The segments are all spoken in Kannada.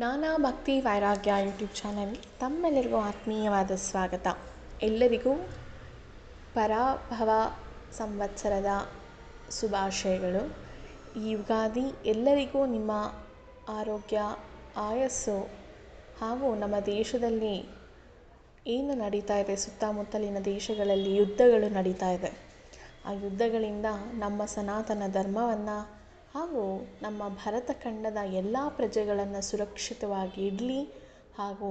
ನಾನಾ ಭಕ್ತಿ ವೈರಾಗ್ಯ ಯೂಟ್ಯೂಬ್ ಚಾನಲ್ಗೆ ತಮ್ಮೆಲ್ಲರಿಗೂ ಆತ್ಮೀಯವಾದ ಸ್ವಾಗತ. ಎಲ್ಲರಿಗೂ ಪರಾಭವ ಸಂವತ್ಸರದ ಶುಭಾಶಯಗಳು. ಈ ಯುಗಾದಿ ಎಲ್ಲರಿಗೂ ನಿಮ್ಮ ಆರೋಗ್ಯ, ಆಯಸ್ಸು ಹಾಗೂ ನಮ್ಮ ದೇಶದಲ್ಲಿ ಏನು ನಡೀತಾ ಇದೆ, ಸುತ್ತಮುತ್ತಲಿನ ದೇಶಗಳಲ್ಲಿ ಯುದ್ಧಗಳು ನಡೀತಾ ಇದೆ. ಆ ಯುದ್ಧಗಳಿಂದ ನಮ್ಮ ಸನಾತನ ಧರ್ಮವನ್ನು ಹಾಗೂ ನಮ್ಮ ಭರತ ಖಂಡದ ಎಲ್ಲ ಪ್ರಜೆಗಳನ್ನು ಸುರಕ್ಷಿತವಾಗಿ ಇಡಲಿ, ಹಾಗೂ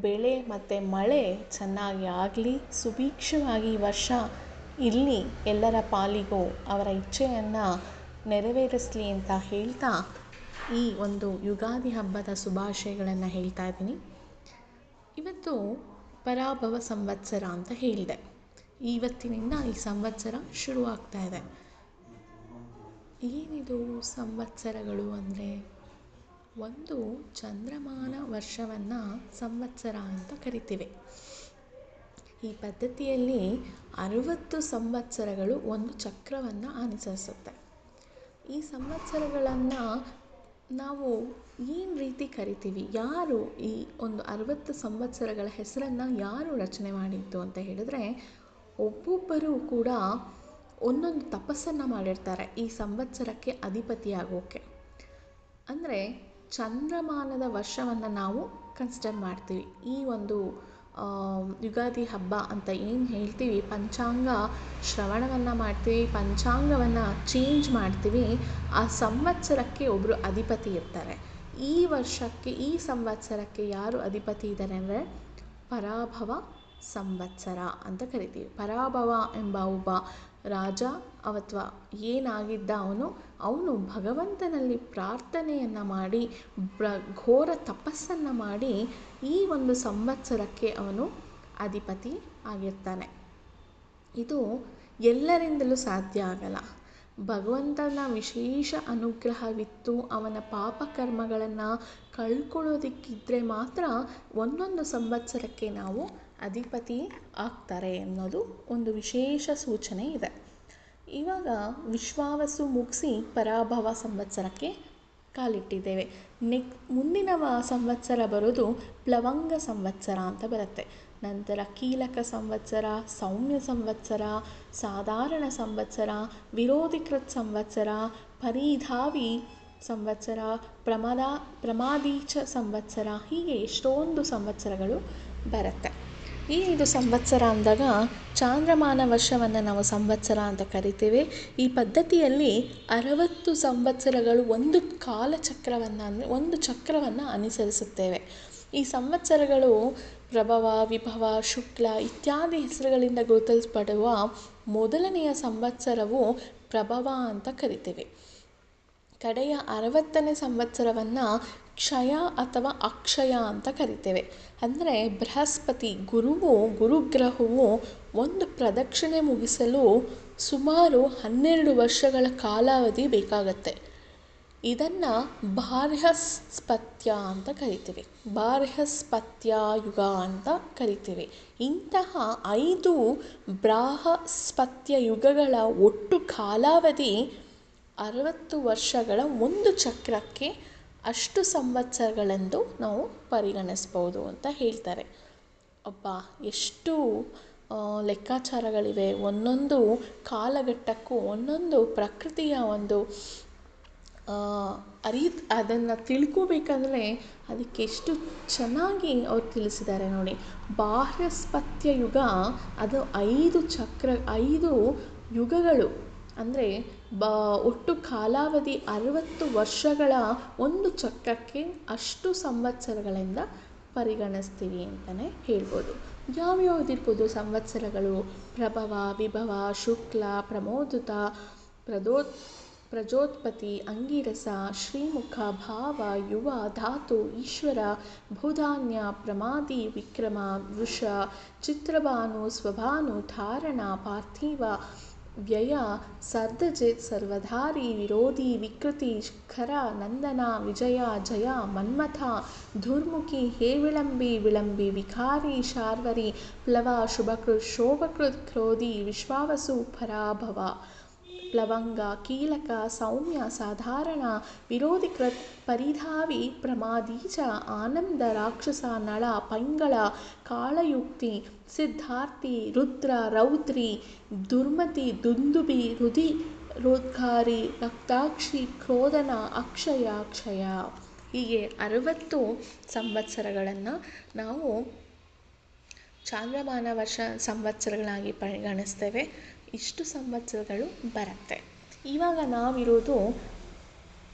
ಬೆಳೆ ಮತ್ತು ಮಳೆ ಚೆನ್ನಾಗಿ ಆಗಲಿ, ಸುಭಿಕ್ಷವಾಗಿ ಈ ವರ್ಷ ಇರಲಿ, ಎಲ್ಲರ ಪಾಲಿಗೂ ಅವರ ಇಚ್ಛೆಯನ್ನು ನೆರವೇರಿಸಲಿ ಅಂತ ಹೇಳ್ತಾ ಈ ಒಂದು ಯುಗಾದಿ ಹಬ್ಬದ ಶುಭಾಶಯಗಳನ್ನು ಹೇಳ್ತಾ ಇದ್ದೀನಿ. ಇವತ್ತು ಪರಾಭವ ಸಂವತ್ಸರ ಅಂತ ಹೇಳಿದೆ. ಇವತ್ತಿನಿಂದ ಈ ಸಂವತ್ಸರ ಶುರುವಾಗ್ತಾ ಇದೆ. ಏನಿದು ಸಂವತ್ಸರಗಳು ಅಂದರೆ, ಒಂದು ಚಂದ್ರಮಾನ ವರ್ಷವನ್ನು ಸಂವತ್ಸರ ಅಂತ ಕರಿತೀವಿ. ಈ ಪದ್ಧತಿಯಲ್ಲಿ 60 ಸಂವತ್ಸರಗಳು ಒಂದು ಚಕ್ರವನ್ನು ಅನುಸರಿಸುತ್ತೆ. ಈ ಸಂವತ್ಸರಗಳನ್ನು ನಾವು ಏನು ರೀತಿ ಕರಿತೀವಿ, ಯಾರು ಈ ಒಂದು 60 ಸಂವತ್ಸರಗಳ ಹೆಸರನ್ನು ಯಾರು ರಚನೆ ಮಾಡಿದ್ದು ಅಂತ ಹೇಳಿದ್ರೆ, ಒಬ್ಬೊಬ್ಬರು ಕೂಡ ಒಂದೊಂದು ತಪಸ್ಸನ್ನು ಮಾಡಿರ್ತಾರೆ ಈ ಸಂವತ್ಸರಕ್ಕೆ ಅಧಿಪತಿಯಾಗೋಕ್ಕೆ. ಅಂದರೆ ಚಂದ್ರಮಾನದ ವರ್ಷವನ್ನು ನಾವು ಕನ್ಸಿಡರ್ ಮಾಡ್ತೀವಿ. ಈ ಒಂದು ಯುಗಾದಿ ಹಬ್ಬ ಅಂತ ಏನು ಹೇಳ್ತೀವಿ, ಪಂಚಾಂಗ ಶ್ರವಣವನ್ನು ಮಾಡ್ತೀವಿ, ಪಂಚಾಂಗವನ್ನು ಚೇಂಜ್ ಮಾಡ್ತೀವಿ. ಆ ಸಂವತ್ಸರಕ್ಕೆ ಒಬ್ಬರು ಅಧಿಪತಿ ಇರ್ತಾರೆ. ಈ ವರ್ಷಕ್ಕೆ, ಈ ಸಂವತ್ಸರಕ್ಕೆ ಯಾರು ಅಧಿಪತಿ ಇದ್ದಾರೆ ಅಂದರೆ ಪರಾಭವ ಸಂವತ್ಸರ ಅಂತ ಕರಿತೀವಿ. ಪರಾಭವ ಎಂಬ ಒಬ್ಬ ರಾಜ ಅಥವಾ ಏನಾಗಿದ್ದ ಅವನು ಭಗವಂತನಲ್ಲಿ ಪ್ರಾರ್ಥನೆಯನ್ನು ಮಾಡಿ ಘೋರ ತಪಸ್ಸನ್ನು ಮಾಡಿ ಈ ಒಂದು ಸಂವತ್ಸರಕ್ಕೆ ಅವನು ಅಧಿಪತಿ ಆಗಿರ್ತಾನೆ. ಇದು ಎಲ್ಲರಿಂದಲೂ ಸಾಧ್ಯ ಆಗಲ್ಲ. ಭಗವಂತನ ವಿಶೇಷ ಅನುಗ್ರಹವಿತ್ತು ಅವನ ಪಾಪಕರ್ಮಗಳನ್ನು ಕಳ್ಕೊಳ್ಳೋದಕ್ಕಿದ್ರೆ ಮಾತ್ರ ಒಂದೊಂದು ಸಂವತ್ಸರಕ್ಕೆ ನಾವು ಅಧಿಪತಿ ಆಗ್ತಾರೆ ಅನ್ನೋದು ಒಂದು ವಿಶೇಷ ಸೂಚನೆ ಇದೆ. ಇವಾಗ ವಿಶ್ವಾವಸು ಮುಗಿಸಿ ಪರಾಭವ ಸಂವತ್ಸರಕ್ಕೆ ಕಾಲಿಟ್ಟಿದ್ದೇವೆ. ಮುಂದಿನ ಸಂವತ್ಸರ ಬರೋದು ಪ್ಲವಂಗ ಸಂವತ್ಸರ ಅಂತ ಬರುತ್ತೆ. ನಂತರ ಕೀಲಕ ಸಂವತ್ಸರ, ಸೌಮ್ಯ ಸಂವತ್ಸರ, ಸಾಧಾರಣ ಸಂವತ್ಸರ, ವಿರೋಧಿಕೃತ್ ಸಂವತ್ಸರ, ಪರಿಧಾವಿ ಸಂವತ್ಸರ, ಪ್ರಮಾದೀಚ ಸಂವತ್ಸರ, ಹೀಗೆ ಎಷ್ಟೊಂದು ಸಂವತ್ಸರಗಳು ಬರುತ್ತೆ. ಇದು ಸಂವತ್ಸರ ಅಂದಾಗ ಚಾಂದ್ರಮಾನ ವರ್ಷವನ್ನು ನಾವು ಸಂವತ್ಸರ ಅಂತ ಕರಿತೇವೆ. ಈ ಪದ್ಧತಿಯಲ್ಲಿ 60 ಸಂವತ್ಸರಗಳು ಒಂದು ಕಾಲಚಕ್ರವನ್ನು ಅಂದರೆ ಒಂದು ಚಕ್ರವನ್ನು ಅನುಸರಿಸುತ್ತೇವೆ. ಈ ಸಂವತ್ಸರಗಳು ಪ್ರಭವ, ವಿಭವ, ಶುಕ್ಲ ಇತ್ಯಾದಿ ಹೆಸರುಗಳಿಂದ ಗುರುತಿಸಲ್ಪಡುವ ಮೊದಲನೆಯ ಸಂವತ್ಸರವು ಪ್ರಭವ ಅಂತ ಕರಿತೇವೆ. ಕಡೆಯ 60ನೇ ಸಂವತ್ಸರವನ್ನು ಕ್ಷಯ ಅಥವಾ ಅಕ್ಷಯ ಅಂತ ಕರಿತೇವೆ. ಅಂದರೆ ಬೃಹಸ್ಪತಿ ಗುರುಗ್ರಹವು ಒಂದು ಪ್ರದಕ್ಷಿಣೆ ಮುಗಿಸಲು ಸುಮಾರು 12 ವರ್ಷಗಳ ಕಾಲಾವಧಿ ಬೇಕಾಗತ್ತೆ. ಇದನ್ನು ಬಾರ್ಹಸ್ಪತ್ಯ ಅಂತ ಕರಿತೀವಿ. ಬಾರ್ಹಸ್ಪತ್ಯ ಯುಗ ಅಂತ ಕರಿತೀವಿ. ಇಂತಹ 5 ಬೃಹಸ್ಪತ್ಯ ಯುಗಗಳ ಒಟ್ಟು ಕಾಲಾವಧಿ 60 ವರ್ಷಗಳ ಒಂದು ಚಕ್ರಕ್ಕೆ ಅಷ್ಟು ಸಂವತ್ಸರಗಳೆಂದು ನಾವು ಪರಿಗಣಿಸ್ಬೋದು ಅಂತ ಹೇಳ್ತಾರೆ. ಎಷ್ಟು ಲೆಕ್ಕಾಚಾರಗಳಿವೆ. ಒಂದೊಂದು ಕಾಲಘಟ್ಟಕ್ಕೂ ಒಂದೊಂದು ಪ್ರಕೃತಿಯ ಒಂದು ಅದನ್ನು ತಿಳ್ಕೋಬೇಕಂದ್ರೆ ಅದಕ್ಕೆ ಎಷ್ಟು ಚೆನ್ನಾಗಿ ಅವ್ರು ತಿಳಿಸಿದ್ದಾರೆ ನೋಡಿ. ಬಾರ್ಹಸ್ಪತ್ಯ ಯುಗ ಅದು 5 ಯುಗಗಳು ಅಂದರೆ ಒಟ್ಟು ಕಾಲಾವಧಿ 60 ವರ್ಷಗಳ ಒಂದು ಚಕ್ರಕ್ಕೆ ಅಷ್ಟು ಸಂವತ್ಸರಗಳಿಂದ ಪರಿಗಣಿಸ್ತೀವಿ ಅಂತಲೇ ಹೇಳ್ಬೋದು. ಯಾವ್ಯಾವುದಿರ್ಬೋದು ಸಂವತ್ಸರಗಳು? ಪ್ರಭವ, ವಿಭವ, ಶುಕ್ಲ, ಪ್ರಮೋದಿತ, ಪ್ರಜೋತ್ಪತ್ತಿ, ಅಂಗಿರಸ, ಶ್ರೀಮುಖ, ಭಾವ, ಯುವ, ಧಾತು, ಈಶ್ವರ, ಭೂಧಾನ್ಯ, ಪ್ರಮಾದಿ, ವಿಕ್ರಮ, ವೃಷ, ಚಿತ್ರಭಾನು, ಸ್ವಭಾನು, ಧಾರಣ, ಪಾರ್ಥಿವ, ವ್ಯಯ, ಸರ್ದಜಿತ್, ಸರ್ವಧಾರಿ, ವಿರೋಧಿ, ವಿಕೃತಿ, ಖರ, ನಂದನ, ವಿಜಯ, ಜಯ, ಮನ್ಮಥ, ಧುರ್ಮುಖಿ, ಹೇ ವಿಳಂಬಿ, ವಿಕಾರಿ, ಶಾರ್ವರಿ, ಪ್ಲವ, ಶುಭಕೃತ್, ಶೋಭಕೃತ್, ಕ್ರೋಧಿ, ವಿಶ್ವಾವಸು, ಪರಾಭವ. ಪ್ಲವಂಗ, ಕೀಲಕ, ಸೌಮ್ಯ, ಸಾಧಾರಣ, ವಿರೋಧಿಕೃತ್, ಪರಿಧಾವಿ, ಪ್ರಮಾದೀಚ, ಆನಂದ, ರಾಕ್ಷಸ, ನಳ, ಪೈಂಗಳ, ಕಾಳಯುಕ್ತಿ, ಸಿದ್ಧಾರ್ಥಿ, ರುದ್ರ, ರೌದ್ರಿ, ದುರ್ಮತಿ, ದುಂದುಬಿ, ರುಧಿ, ರೋದ್ಗಾರಿ, ರಕ್ತಾಕ್ಷಿ, ಕ್ರೋಧನ, ಅಕ್ಷಯ, ಕ್ಷಯ. ಹೀಗೆ 60 ಸಂವತ್ಸರಗಳನ್ನು ನಾವು ಚಾಂದ್ರಮಾನ ವರ್ಷ ಸಂವತ್ಸರಗಳಾಗಿ ಪರಿಗಣಿಸ್ತೇವೆ. ಇಷ್ಟು ಸಂವತ್ಸರಗಳು ಬರುತ್ತೆ. ಇವಾಗ ನಾವಿರೋದು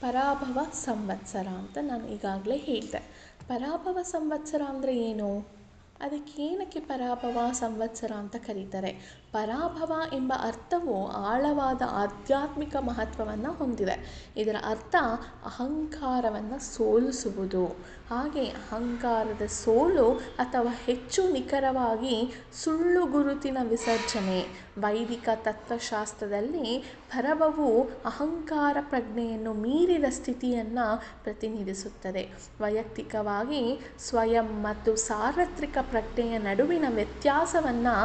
ಪರಾಭವ ಸಂವತ್ಸರ ಅಂತ ನಾನು ಈಗಾಗಲೇ ಹೇಳಿದೆ. ಪರಾಭವ ಸಂವತ್ಸರ ಅಂದರೆ ಏನು? ಅದಕ್ಕೇನಕ್ಕೆ ಪರಾಭವ ಸಂವತ್ಸರ ಅಂತ ಕರೀತಾರೆ? ಪರಾಭವ ಎಂಬ ಅರ್ಥವು ಆಳವಾದ ಆಧ್ಯಾತ್ಮಿಕ ಮಹತ್ವವನ್ನು ಹೊಂದಿದೆ. ಇದರ ಅರ್ಥ ಅಹಂಕಾರವನ್ನು ಸೋಲಿಸುವುದು. ಹಾಗೆ ಅಹಂಕಾರದ ಸೋಲು ಅಥವಾ ಹೆಚ್ಚು ನಿಖರವಾಗಿ ಸುಳ್ಳು ಗುರುತಿನ ವಿಸರ್ಜನೆ. ವೈದಿಕ ತತ್ವಶಾಸ್ತ್ರದಲ್ಲಿ ಪರಭವವು ಅಹಂಕಾರ ಪ್ರಜ್ಞೆಯನ್ನು ಮೀರಿದ ಸ್ಥಿತಿಯನ್ನು ಪ್ರತಿನಿಧಿಸುತ್ತದೆ. ವೈಯಕ್ತಿಕವಾಗಿ ಸ್ವಯಂ ಮತ್ತು ಸಾರ್ವತ್ರಿಕ ಪ್ರಜ್ಞೆಯ ನಡುವಿನ ವ್ಯತ್ಯಾಸವನ್ನು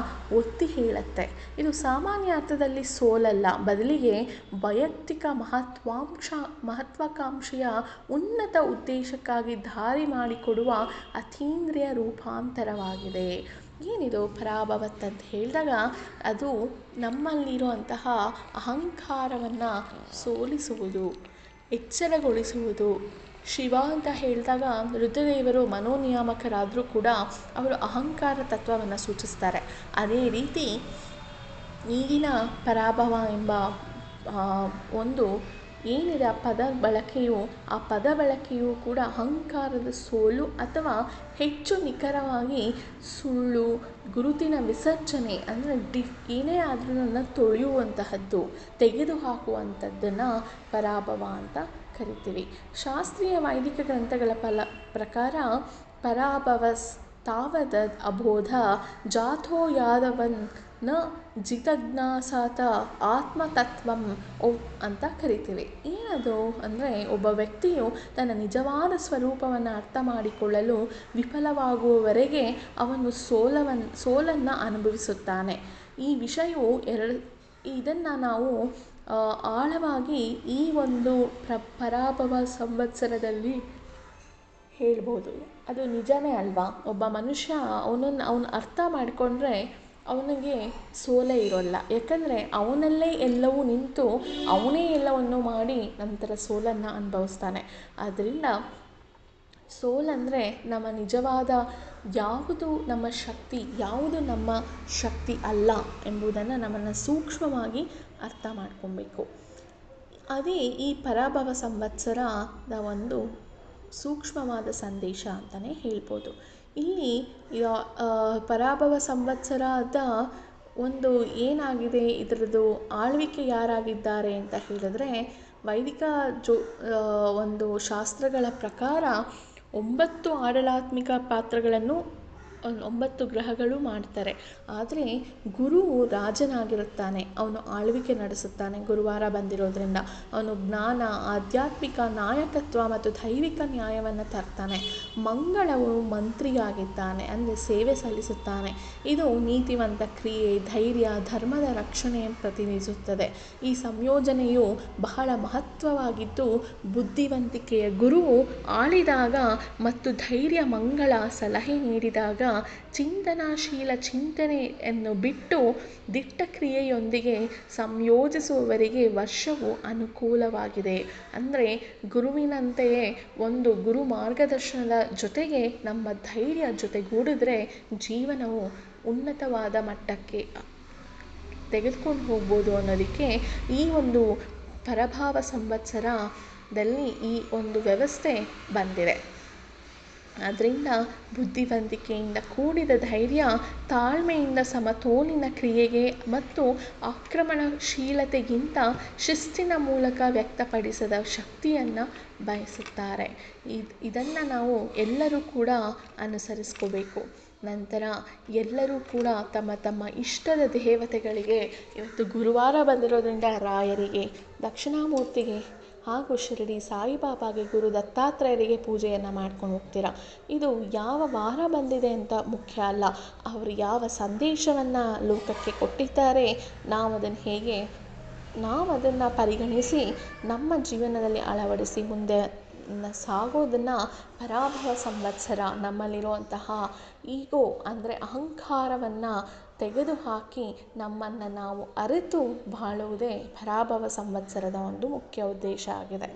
ಒತ್ತಿ ಹೇಳುತ್ತೆ. ಇದು ಸಾಮಾನ್ಯ ಅರ್ಥದಲ್ಲಿ ಸೋಲಲ್ಲ, ಬದಲಿಗೆ ವೈಯಕ್ತಿಕ ಮಹತ್ವಾಕಾಂಕ್ಷೆಯ ಉನ್ನತ ಉದ್ದೇಶಕ್ಕಾಗಿ ದಾರಿ ಮಾಡಿಕೊಡುವ ಅತೀಂದ್ರಿಯ ರೂಪಾಂತರವಾಗಿದೆ. ಏನಿದು ಪರಾಭವತ್ತಂತ ಹೇಳಿದಾಗ ಅದು ನಮ್ಮಲ್ಲಿರುವಂತಹ ಅಹಂಕಾರವನ್ನು ಸೋಲಿಸುವುದು, ಎಚ್ಚರಗೊಳಿಸುವುದು. ಶಿವ ಅಂತ ಹೇಳಿದಾಗ ರುದ್ರದೇವರು ಮನೋನಿಯಾಮಕರಾದರೂ ಕೂಡ ಅವರು ಅಹಂಕಾರ ತತ್ವವನ್ನು ಸೂಚಿಸ್ತಾರೆ. ಅದೇ ರೀತಿ ಈಗಿನ ಪರಾಭವ ಎಂಬ ಒಂದು ಏನಿದೆ ಆ ಪದ ಬಳಕೆಯು ಕೂಡ ಅಹಂಕಾರದ ಸೋಲು ಅಥವಾ ಹೆಚ್ಚು ನಿಖರವಾಗಿ ಸುಳ್ಳು ಗುರುತಿನ ವಿಸರ್ಜನೆ ಅಂದರೆ ಏನೇ ಆದರೂ ನನ್ನ ತೊಳೆಯುವಂತಹದ್ದು, ತೆಗೆದುಹಾಕುವಂಥದ್ದನ್ನು ಪರಾಭವ ಅಂತ ಕರಿತೀವಿ. ಶಾಸ್ತ್ರೀಯ ವೈದಿಕ ಗ್ರಂಥಗಳ ಪ್ರಕಾರ ಪರಾಭವಸ್ ತಾವದದ್ ಅಬೋಧ ಜಾಥೋ ಯಾದವನ್ ನ ಜಿತಜ್ಞಾಸಾತ ಆತ್ಮತತ್ವಂ ಅಂತ ಕರಿತೀವಿ. ಏನದು ಅಂದರೆ ಒಬ್ಬ ವ್ಯಕ್ತಿಯು ತನ್ನ ನಿಜವಾದ ಸ್ವರೂಪವನ್ನು ಅರ್ಥ ಮಾಡಿಕೊಳ್ಳಲು ವಿಫಲವಾಗುವವರೆಗೆ ಅವನು ಸೋಲನ್ನು ಅನುಭವಿಸುತ್ತಾನೆ. ಈ ವಿಷಯವು ಇದನ್ನು ನಾವು ಆಳವಾಗಿ ಈ ಒಂದು ಪರಾಭವ ಸಂವತ್ಸರದಲ್ಲಿ ಹೇಳ್ಬೋದು. ಅದು ನಿಜವೇ ಅಲ್ವಾ? ಒಬ್ಬ ಮನುಷ್ಯ ಅವನು ಅರ್ಥ ಮಾಡಿಕೊಂಡ್ರೆ ಅವನಿಗೆ ಸೋಲೇ ಇರೋಲ್ಲ. ಯಾಕಂದರೆ ಅವನಲ್ಲೇ ಎಲ್ಲವೂ ನಿಂತು ಅವನೇ ಎಲ್ಲವನ್ನು ಮಾಡಿ ನಂತರ ಸೋಲನ್ನು ಅನುಭವಿಸ್ತಾನೆ. ಆದ್ದರಿಂದ ಸೋಲಂದರೆ ನಮ್ಮ ನಿಜವಾದ ಯಾವುದು ನಮ್ಮ ಶಕ್ತಿ, ಯಾವುದು ನಮ್ಮ ಶಕ್ತಿ ಅಲ್ಲ ಎಂಬುದನ್ನು ನಮ್ಮನ್ನು ಸೂಕ್ಷ್ಮವಾಗಿ ಅರ್ಥ ಮಾಡ್ಕೊಬೇಕು. ಅದೇ ಈ ಪರಾಭವ ಸಂವತ್ಸರದ ಒಂದು ಸೂಕ್ಷ್ಮವಾದ ಸಂದೇಶ ಅಂತಲೇ ಹೇಳ್ಬೋದು. ಇಲ್ಲಿ ಪರಾಭವ ಸಂವತ್ಸರದ ಒಂದು ಏನಾಗಿದೆ, ಇದರದ್ದು ಆಳ್ವಿಕೆ ಯಾರಾಗಿದ್ದಾರೆ ಅಂತ ಹೇಳಿದ್ರೆ, ವೈದಿಕ ಒಂದು ಶಾಸ್ತ್ರಗಳ ಪ್ರಕಾರ 9 ಆಡಳಾತ್ಮಿಕ ಪಾತ್ರಗಳನ್ನು 9 ಗ್ರಹಗಳು ಮಾಡ್ತಾರೆ. ಆದರೆ ಗುರು ರಾಜನಾಗಿರುತ್ತಾನೆ, ಅವನು ಆಳ್ವಿಕೆ ನಡೆಸುತ್ತಾನೆ. ಗುರುವಾರ ಬಂದಿರೋದ್ರಿಂದ ಅವನು ಜ್ಞಾನ, ಆಧ್ಯಾತ್ಮಿಕ ನಾಯಕತ್ವ ಮತ್ತು ದೈವಿಕ ನ್ಯಾಯವನ್ನು ತರ್ತಾನೆ. ಮಂಗಳವು ಮಂತ್ರಿಯಾಗಿದ್ದಾನೆ, ಅಂದರೆ ಸೇವೆ ಸಲ್ಲಿಸುತ್ತಾನೆ. ಇದು ನೀತಿವಂತ ಕ್ರಿಯೆ, ಧೈರ್ಯ, ಧರ್ಮದ ರಕ್ಷಣೆಯನ್ನು ಪ್ರತಿನಿಧಿಸುತ್ತದೆ. ಈ ಸಂಯೋಜನೆಯು ಬಹಳ ಮಹತ್ವವಾಗಿದ್ದು, ಬುದ್ಧಿವಂತಿಕೆಯ ಗುರುವು ಆಳಿದಾಗ ಮತ್ತು ಧೈರ್ಯ ಮಂಗಳ ಸಲಹೆ ನೀಡಿದಾಗ ಚಿಂತನಾಶೀಲ ಚಿಂತನೆಯನ್ನು ಬಿಟ್ಟು ದಿಟ್ಟ ಕ್ರಿಯೆಯೊಂದಿಗೆ ಸಂಯೋಜಿಸುವವರಿಗೆ ವರ್ಷವು ಅನುಕೂಲವಾಗಿದೆ. ಅಂದರೆ ಗುರುವಿನಂತೆಯೇ ಒಂದು ಗುರು ಮಾರ್ಗದರ್ಶನದ ಜೊತೆಗೆ ನಮ್ಮ ಧೈರ್ಯ ಜೊತೆಗೂಡಿದ್ರೆ ಜೀವನವು ಉನ್ನತವಾದ ಮಟ್ಟಕ್ಕೆ ತೆಗೆದುಕೊಂಡು ಹೋಗ್ಬೋದು ಅನ್ನೋದಕ್ಕೆ ಈ ಒಂದು ಪರಾಭವ ಸಂವತ್ಸರದಲ್ಲಿ ಈ ಒಂದು ವ್ಯವಸ್ಥೆ ಬಂದಿದೆ. ಆದ್ದರಿಂದ ಬುದ್ಧಿವಂತಿಕೆಯಿಂದ ಕೂಡಿದ ಧೈರ್ಯ, ತಾಳ್ಮೆಯಿಂದ ಸಮತೋಲಿನ ಕ್ರಿಯೆಗೆ ಮತ್ತು ಆಕ್ರಮಣಶೀಲತೆಗಿಂತ ಶಿಸ್ತಿನ ಮೂಲಕ ವ್ಯಕ್ತಪಡಿಸಿದ ಶಕ್ತಿಯನ್ನು ಬಯಸುತ್ತಾರೆ. ಇದನ್ನು ನಾವು ಎಲ್ಲರೂ ಕೂಡ ಅನುಸರಿಸ್ಕೋಬೇಕು. ನಂತರ ಎಲ್ಲರೂ ಕೂಡ ತಮ್ಮ ತಮ್ಮ ಇಷ್ಟದ ದೇವತೆಗಳಿಗೆ, ಇವತ್ತು ಗುರುವಾರ ಬಂದಿರೋದ್ರಿಂದ ರಾಯರಿಗೆ, ದಕ್ಷಿಣಾಮೂರ್ತಿಗೆ ಹಾಗೂ ಶಿರಡಿ ಸಾಯಿಬಾಬಾಗೆ, ಗುರು ದತ್ತಾತ್ರೇಯರಿಗೆ ಪೂಜೆಯನ್ನು ಮಾಡ್ಕೊಂಡು ಹೋಗ್ತೀರಾ. ಇದು ಯಾವ ವಾರ ಬಂದಿದೆ ಅಂತ ಮುಖ್ಯ ಅಲ್ಲ, ಅವರು ಯಾವ ಸಂದೇಶವನ್ನು ಲೋಕಕ್ಕೆ ಕೊಟ್ಟಿದ್ದಾರೆ, ನಾವು ಅದನ್ನು ಹೇಗೆ ನಾವು ಅದನ್ನು ಪರಿಗಣಿಸಿ ನಮ್ಮ ಜೀವನದಲ್ಲಿ ಅಳವಡಿಸಿ ಮುಂದೆ ಸಾಗೋದನ್ನು ಪರಾಭವ ಸಂವತ್ಸರ, ನಮ್ಮಲ್ಲಿರುವಂತಹ ಈಗೋ ಅಂದರೆ ಅಹಂಕಾರವನ್ನು ತೆಗೆದುಹಾಕಿ ನಮ್ಮನ್ನು ನಾವು ಅರಿತು ಬಾಳುವುದೇ ಪರಾಭವ ಸಂವತ್ಸರದ ಒಂದು ಮುಖ್ಯ ಉದ್ದೇಶ ಆಗಿದೆ.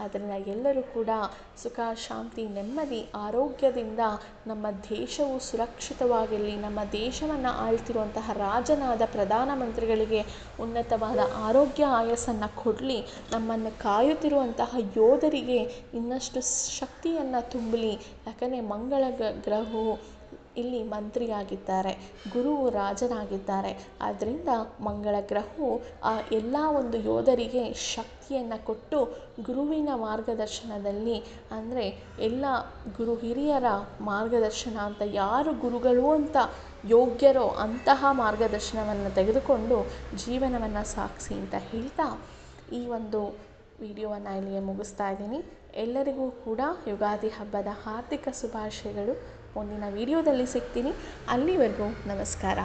ಆದ್ದರಿಂದ ಎಲ್ಲರೂ ಕೂಡ ಸುಖ, ಶಾಂತಿ, ನೆಮ್ಮದಿ, ಆರೋಗ್ಯದಿಂದ ನಮ್ಮ ದೇಶವು ಸುರಕ್ಷಿತವಾಗಿರಲಿ. ನಮ್ಮ ದೇಶವನ್ನು ಆಳ್ತಿರುವಂತಹ ರಾಜನಾದ ಪ್ರಧಾನಮಂತ್ರಿಗಳಿಗೆ ಉನ್ನತವಾದ ಆರೋಗ್ಯ ಆಯಸ್ಸನ್ನು ಕೊಡಲಿ. ನಮ್ಮನ್ನು ಕಾಯುತ್ತಿರುವಂತಹ ಯೋಧರಿಗೆ ಇನ್ನಷ್ಟು ಶಕ್ತಿಯನ್ನು ತುಂಬಲಿ. ಯಾಕಂದರೆ ಮಂಗಳ ಗ್ರಹವು ಇಲ್ಲಿ ಮಂತ್ರಿಯಾಗಿದ್ದಾರೆ, ಗುರುವು ರಾಜನಾಗಿದ್ದಾರೆ. ಆದ್ದರಿಂದ ಮಂಗಳ ಗ್ರಹವು ಆ ಎಲ್ಲ ಒಂದು ಯೋಧರಿಗೆ ಶಕ್ತಿಯನ್ನು ಕೊಟ್ಟು ಗುರುವಿನ ಮಾರ್ಗದರ್ಶನದಲ್ಲಿ, ಅಂದರೆ ಎಲ್ಲ ಗುರು ಹಿರಿಯರ ಮಾರ್ಗದರ್ಶನ ಅಂತ ಯಾರು ಗುರುಗಳು ಅಂತ ಯೋಗ್ಯರೋ ಅಂತಹ ಮಾರ್ಗದರ್ಶನವನ್ನು ತೆಗೆದುಕೊಂಡು ಜೀವನವನ್ನು ಸಾಗಿಸಿ ಅಂತ ಹೇಳ್ತಾ ಈ ಒಂದು ವಿಡಿಯೋವನ್ನು ಇಲ್ಲಿಗೆ ಮುಗಿಸ್ತಾ ಇದ್ದೀನಿ. ಎಲ್ಲರಿಗೂ ಕೂಡ ಯುಗಾದಿ ಹಬ್ಬದ ಹಾರ್ದಿಕ ಶುಭಾಶಯಗಳು. ಮುಂದಿನ ವಿಡಿಯೋದಲ್ಲಿ ಸಿಗ್ತೀನಿ. ಅಲ್ಲಿವರೆಗೂ ನಮಸ್ಕಾರ.